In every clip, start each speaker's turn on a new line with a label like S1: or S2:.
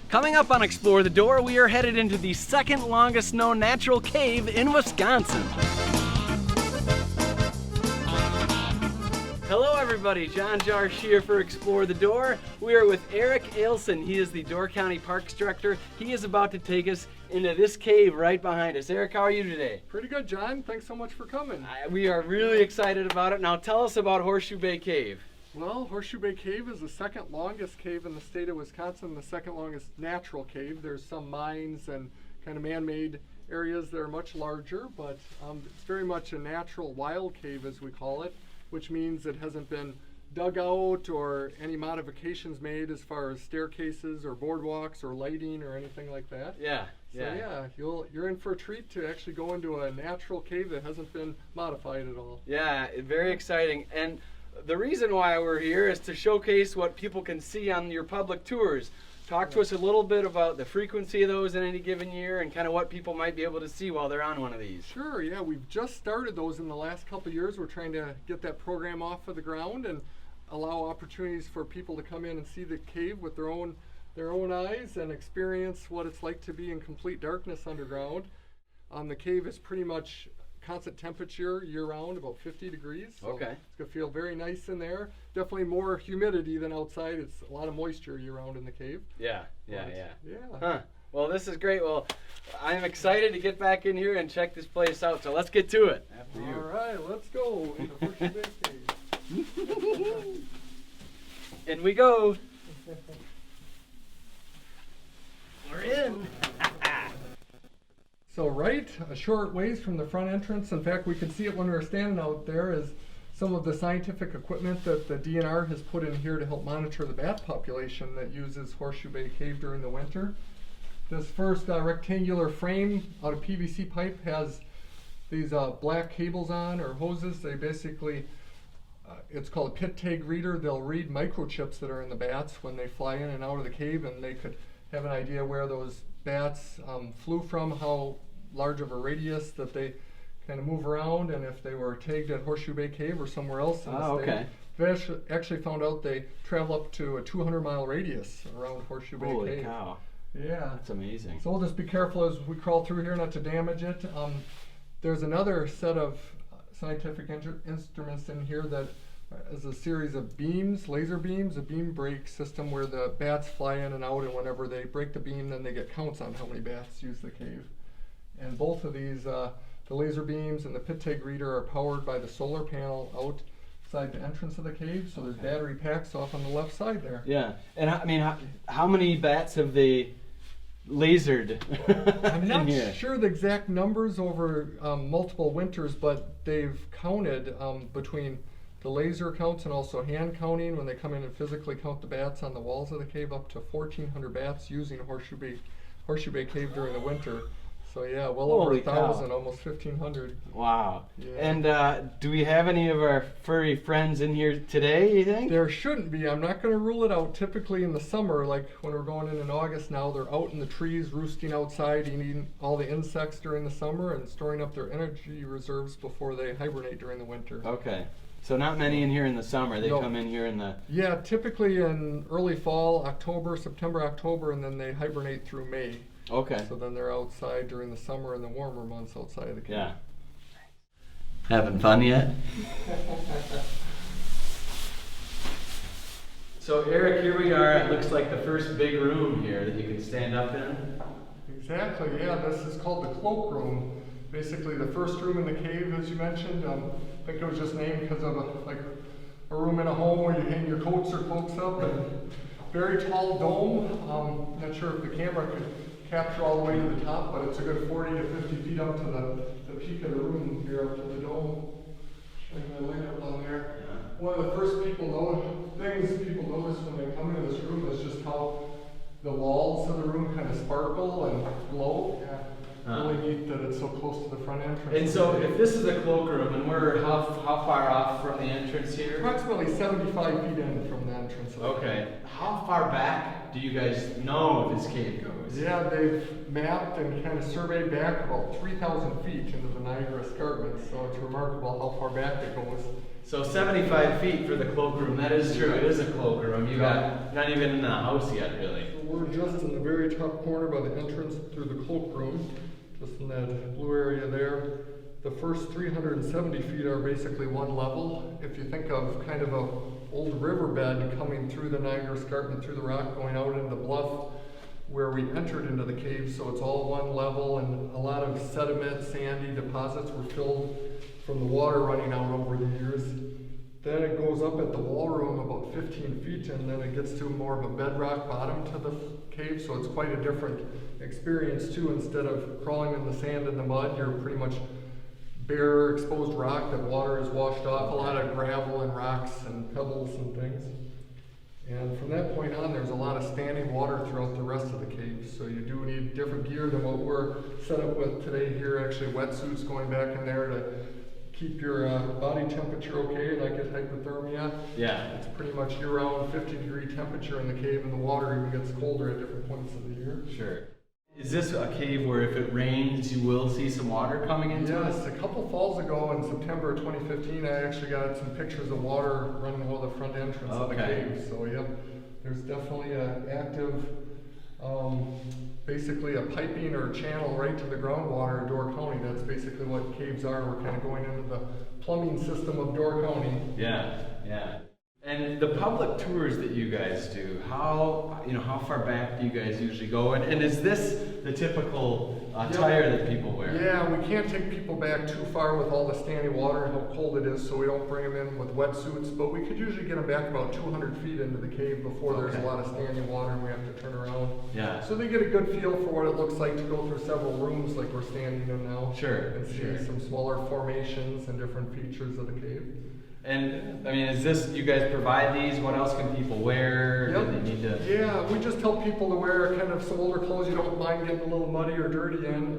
S1: Coming up on Explore the Door, we are headed into the second longest known natural cave in Wisconsin. Hello everybody, John Jarsch here for Explore the Door. We are with Eric Olson. He is the Door County Parks Director. He is about to take us into this cave right behind us. Eric, how are you today?
S2: Pretty good, John. Thanks so much for coming.
S1: We are really excited about it. Now tell us about Horseshoe Bay Cave.
S2: Well, Horseshoe Bay Cave is the second longest cave in the state of Wisconsin, the second longest natural cave. There's some mines and kind of man-made areas that are much larger, but it's very much a natural wild cave, as we call it, which means it hasn't been dug out or any modifications made as far as staircases or boardwalks or lighting or anything like that. You're in for a treat to actually go into a natural cave that hasn't been modified at all.
S1: Yeah, very exciting. And the reason why we're here is to showcase what people can see on your public tours. Talk to us a little bit about the frequency of those in any given year and kind of what people might be able to see while they're on one of these.
S2: Sure, yeah, we've just started those in the last couple of years. We're trying to get that program off of the ground and allow opportunities for people to come in and see the cave with their own eyes and experience what it's like to be in complete darkness underground. The cave is pretty much constant temperature year-round, about 50 degrees. So
S1: okay.
S2: It's going to feel very nice in there. Definitely more humidity than outside. It's a lot of moisture year-round in the cave.
S1: Yeah.
S2: Huh.
S1: Well, this is great. Well, I'm excited to get back in here and check this place out. So let's get to it. After you.
S2: All right, let's go into Horseshoe Bay Cave.
S1: In we go. We're in.
S2: So right a short ways from the front entrance, in fact we could see it when we were standing out there, is some of the scientific equipment that the DNR has put in here to help monitor the bat population that uses Horseshoe Bay Cave during the winter. This first rectangular frame out of PVC pipe has these black cables on, or hoses. They basically, it's called a pit tag reader. They'll read microchips that are in the bats when they fly in and out of the cave, and they could have an idea where those bats flew from, how large of a radius that they kind of move around, and if they were tagged at Horseshoe Bay Cave or somewhere else in the state.
S1: Okay.
S2: They actually found out they travel up to a 200-mile radius around Horseshoe Bay Cave.
S1: Holy cow.
S2: Yeah.
S1: That's amazing.
S2: So we'll just be careful as we crawl through here not to damage it. There's another set of scientific instruments in here that is a series of beams, laser beams, a beam break system where the bats fly in and out, and whenever they break the beam, then they get counts on how many bats use the cave. And both of these, the laser beams and the pit tag reader, are powered by the solar panel outside the entrance of the cave. So there's battery packs off on the left side there.
S1: Yeah, and I mean, how many bats have they lasered?
S2: I'm not sure the exact numbers over multiple winters, but they've counted between the laser counts and also hand counting when they come in and physically count the bats on the walls of the cave, up to 1,400 bats using Horseshoe Bay Cave during the winter. So yeah, well over 1,000, almost 1,500.
S1: Wow.
S2: Yeah.
S1: And do we have any of our furry friends in here today, you think?
S2: There shouldn't be. I'm not going to rule it out. Typically in the summer, like when we're going in August now, they're out in the trees roosting outside, eating all the insects during the summer and storing up their energy reserves before they hibernate during the winter.
S1: Okay. So not many in here in the summer. They come in here in the...
S2: Yeah, typically in early fall, September, October, and then they hibernate through May.
S1: Okay.
S2: So then they're outside during the summer and the warmer months outside of the cave.
S1: Yeah. Having fun yet? So Eric, here we are. It looks like the first big room here that you can stand up in.
S2: Exactly, yeah. This is called the Cloakroom. Basically the first room in the cave, as you mentioned. I think it was just named because of a room in a home where you hang your coats or cloaks up. And very tall dome. Not sure if the camera could capture all the way to the top, but it's a good 40 to 50 feet up to the peak of the room here, up to the dome. Showing my light up on there. Yeah. One of the first things people notice when they come into this room is just how the walls of the room kind of sparkle and glow. Yeah. Really neat that it's so close to the front entrance.
S1: And so if this is a cloakroom, and we're how far off from the entrance here?
S2: Approximately 75 feet in from the entrance.
S1: Okay. How far back do you guys know this cave goes?
S2: Yeah, they've mapped and kind of surveyed back about 3,000 feet into the Niagara Escarpment, so it's remarkable how far back it goes.
S1: So 75 feet for the cloakroom. That is true. It is a cloakroom. You're not even in the house yet, really.
S2: So we're just in the very top corner by the entrance through the cloakroom, just in that blue area there. The first 370 feet are basically one level. If you think of kind of a old riverbed coming through the Niagara Escarpment, through the rock, going out into the bluff where we entered into the cave, so it's all one level, and a lot of sediment, sandy deposits were filled from the water running out over the years. Then it goes up at the wall room about 15 feet, and then it gets to more of a bedrock bottom to the cave, so it's quite a different experience too. Instead of crawling in the sand and the mud, you're pretty much bare, exposed rock that water has washed off, a lot of gravel and rocks and pebbles and things. And from that point on, there's a lot of standing water throughout the rest of the cave, so you do need different gear than what we're set up with today here. Actually, wetsuits going back in there to keep your body temperature okay, not get hypothermia.
S1: Yeah.
S2: It's pretty much year-round 50-degree temperature in the cave, and the water even gets colder at different points of the year.
S1: Sure. Is this a cave where if it rains, you will see some water coming into it?
S2: Yes, a couple falls ago in September of 2015, I actually got some pictures of water running out of the front entrance of the cave. So yep, there's definitely an active, basically a piping or channel right to the groundwater in Door County. That's basically what caves are. We're kind of going into the plumbing system of Door County.
S1: Yeah, yeah. And the public tours that you guys do, how far back do you guys usually go? And is this the typical attire that people wear?
S2: Yeah, we can't take people back too far with all the standing water and how cold it is, so we don't bring them in with wetsuits, but we could usually get them back about 200 feet into the cave before there's a lot of standing water and we have to turn around.
S1: Yeah.
S2: So they get a good feel for what it looks like to go through several rooms like we're standing in now.
S1: Sure.
S2: And see some smaller formations and different features of the cave.
S1: And I mean, is this, you guys provide these? What else can people wear?
S2: Yep.
S1: Do they need to?
S2: Yeah, we just help people to wear kind of some older clothes you don't mind getting a little muddy or dirty in.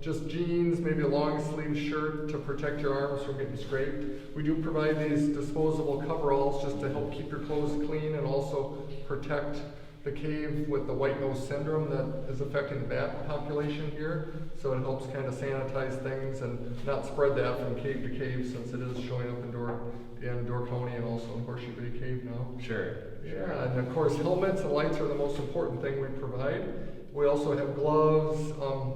S2: Just jeans, maybe a long sleeve shirt to protect your arms from getting scraped. We do provide these disposable coveralls just to help keep your clothes clean and also protect the cave with the white nose syndrome that is affecting the bat population here. So it helps kind of sanitize things and not spread that from cave to cave, since it is showing up in Door County and also in Horseshoe Bay Cave now.
S1: Sure.
S2: Yeah, and of course helmets and lights are the most important thing we provide. We also have gloves,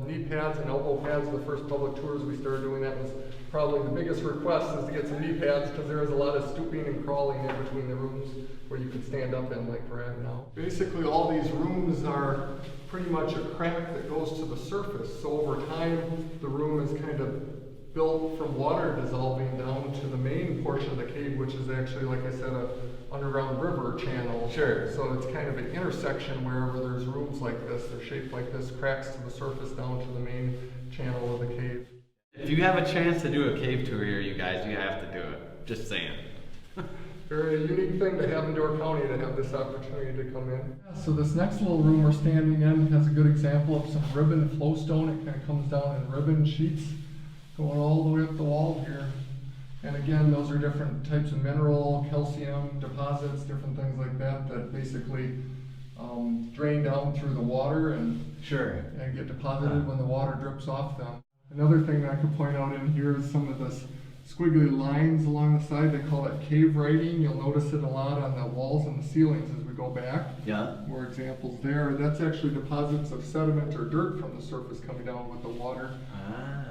S2: knee pads and elbow pads. The first public tours we started doing that was probably the biggest request, is to get some knee pads, because there is a lot of stooping and crawling in between the rooms where you could stand up in like we're at now. Basically all these rooms are pretty much a crack that goes to the surface. So over time the room is kind of built from water dissolving down to the main portion of the cave, which is actually, like I said, a underground river channel.
S1: Sure.
S2: So it's kind of an intersection wherever there's rooms like this, they're shaped like this, cracks to the surface down to the main channel of the cave.
S1: If you have a chance to do a cave tour here, you guys, you have to do it. Just saying.
S2: Very unique thing to have in Door County, to have this opportunity to come in. So this next little room we're standing in has a good example of some ribbon flowstone. It kind of comes down in ribbon sheets going all the way up the wall here. And again, those are different types of mineral, calcium deposits, different things like that, that basically drain down through the water and get deposited when the water drips off them. Another thing that I could point out in here is some of this squiggly lines along the side. They call that cave writing. You'll notice it a lot on the walls and the ceilings as we go back.
S1: Yeah.
S2: More examples there. That's actually deposits of sediment or dirt from the surface coming down with the water.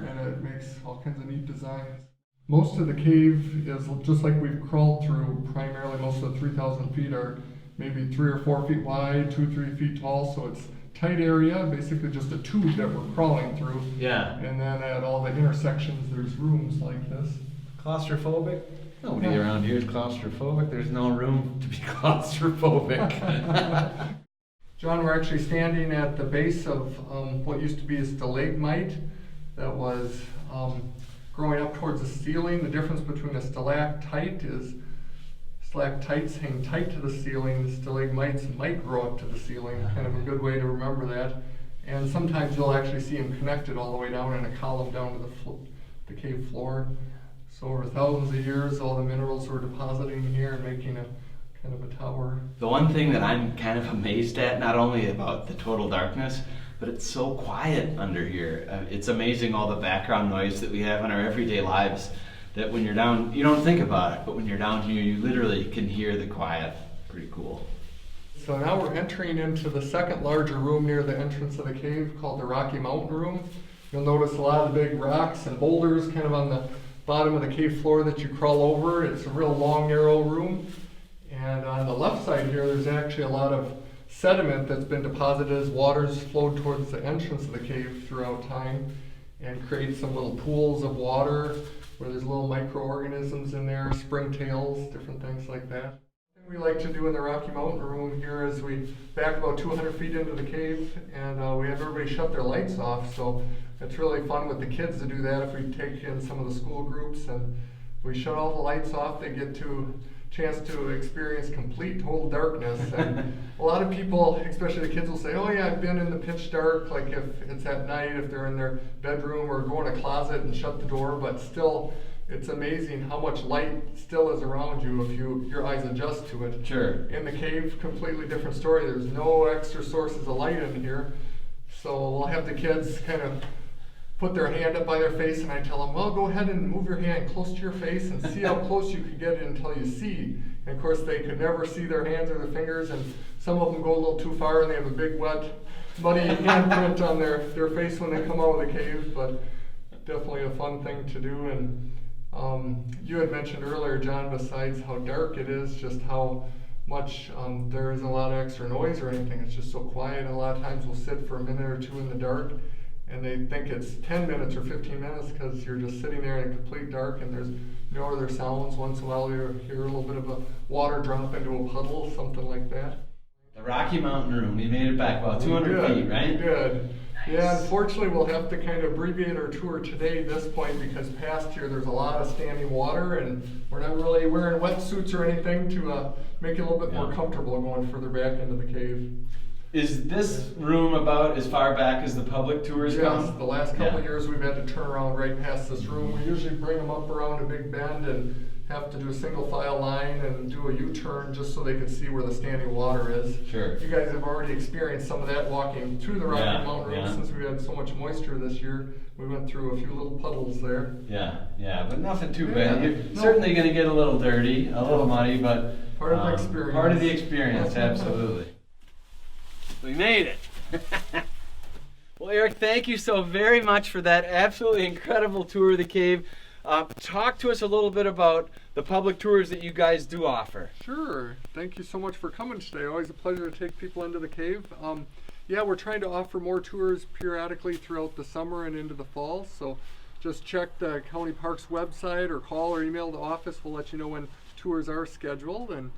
S2: And it makes all kinds of neat designs. Most of the cave is just like we've crawled through. Primarily, most of the 3,000 feet are maybe 3 or 4 feet wide, 2-3 feet tall. So it's tight area, basically just a tube that we're crawling through.
S1: Yeah.
S2: And then at all the intersections, there's rooms like this.
S1: Claustrophobic? Nobody around here is claustrophobic. There's no room to be claustrophobic.
S2: John, we're actually standing at the base of what used to be a stalagmite that was growing up towards the ceiling. The difference between a stalactite is stalactites hang tight to the ceiling, stalagmites might grow up to the ceiling. Kind of a good way to remember that. And sometimes you'll actually see them connected all the way down in a column down to the cave floor. So over thousands of years, all the minerals were depositing here and making a kind of a tower.
S1: The one thing that I'm kind of amazed at, not only about the total darkness, but it's so quiet under here. It's amazing all the background noise that we have in our everyday lives, that when you're down, you don't think about it, but when you're down here, you literally can hear the quiet. Pretty cool.
S2: So now we're entering into the second larger room near the entrance of the cave called the Rocky Mountain Room. You'll notice a lot of the big rocks and boulders kind of on the bottom of the cave floor that you crawl over. It's a real long, narrow room. And on the left side here, there's actually a lot of sediment that's been deposited as water's flowed towards the entrance of the cave throughout time and create some little pools of water where there's little microorganisms in there, springtails, different things like that. We like to do in the Rocky Mountain Room here is we back about 200 feet into the cave and we have everybody shut their lights off, so it's really fun with the kids to do that. If we take in some of the school groups and we shut all the lights off, they get to chance to experience complete total darkness. And a lot of people, especially the kids, will say, oh yeah, I've been in the pitch dark, like if it's at night, if they're in their bedroom or go in a closet and shut the door, but still it's amazing how much light still is around you if your eyes adjust to it.
S1: Sure.
S2: In the cave, completely different story. There's no extra sources of light in here. So we'll have the kids kind of put their hand up by their face and I tell them, well, go ahead and move your hand close to your face and see how close you can get until you see. And of course they could never see their hands or their fingers, and some of them go a little too far and they have a big wet, muddy handprint on their face when they come out of the cave, but definitely a fun thing to do. And you had mentioned earlier, John, besides how dark it is, just how much there isn't a lot of extra noise or anything. It's just so quiet, and a lot of times we'll sit for a minute or two in the dark and they think it's 10 minutes or 15 minutes because you're just sitting there in complete dark and there's no other sounds. Once in a while you hear a little bit of a water drop into a puddle, something like that.
S1: The Rocky Mountain Room, we made it back about 200 feet, right?
S2: We did.
S1: Nice.
S2: Yeah, unfortunately we'll have to kind of abbreviate our tour today at this point because past here there's a lot of standing water and we're not really wearing wetsuits or anything to make it a little bit more comfortable going further back into the cave.
S1: Is this room about as far back as the public tours come?
S2: Yes, the last couple of years we've had to turn around right past this room. We usually bring them up around a big bend and have to do a single file line and do a U-turn just so they can see where the standing water is.
S1: Sure.
S2: You guys have already experienced some of that walking through the Rocky Mountain Room since we've had so much moisture this year. We went through a few little puddles there.
S1: Yeah, but nothing too bad. You're certainly going to get a little dirty, a little muddy, but
S2: part of the experience.
S1: Part of the experience, absolutely. We made it. Well, Eric, thank you so very much for that absolutely incredible tour of the cave. Talk to us a little bit about the public tours that you guys do offer.
S2: Sure. Thank you so much for coming today. Always a pleasure to take people into the cave. Yeah, we're trying to offer more tours periodically throughout the summer and into the fall. So just check the County Parks website or call or email the office. We'll let you know when tours are scheduled, and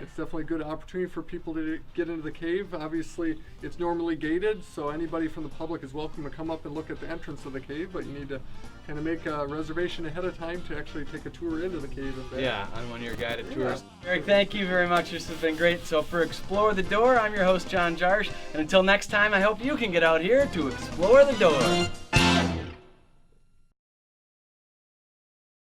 S2: it's definitely a good opportunity for people to get into the cave. Obviously it's normally gated, so anybody from the public is welcome to come up and look at the entrance of the cave, but you need to kind of make a reservation ahead of time to actually take a tour into the cave.
S1: On one of your guided tours. Eric, thank you very much. This has been great. So for Explore the Door, I'm your host John Jarsh, and until next time, I hope you can get out here to explore the door.